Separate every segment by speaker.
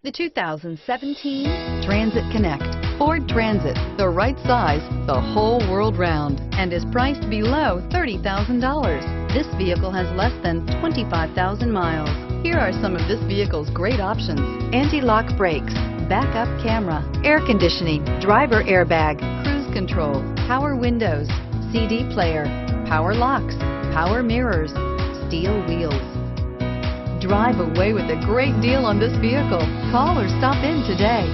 Speaker 1: The 2017 Transit Connect. Ford Transit, the right size the whole world round, and is priced below $30,000. This vehicle has less than 25,000 miles. Here are some of this vehicle's great options: anti-lock brakes, backup camera, air conditioning, driver airbag, cruise control, power windows, CD player, power locks, power mirrors, steel wheels. Drive away with a great deal on this vehicle. Call or stop in today.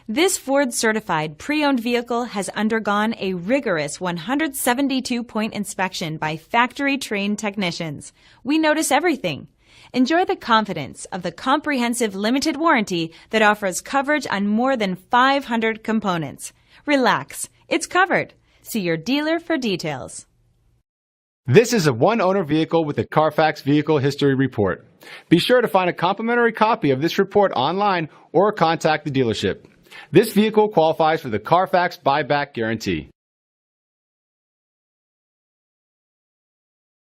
Speaker 2: This Ford-certified pre-owned vehicle has undergone a rigorous 172-point inspection by factory-trained technicians. We notice everything. Enjoy the confidence of the comprehensive limited warranty that offers coverage on more than 500 components. Relax, it's covered. See your dealer for details.
Speaker 3: This is a one-owner vehicle with a Carfax Vehicle History Report. Be sure to find a complimentary copy of this report online or contact the dealership. This vehicle qualifies for the Carfax Buyback Guarantee.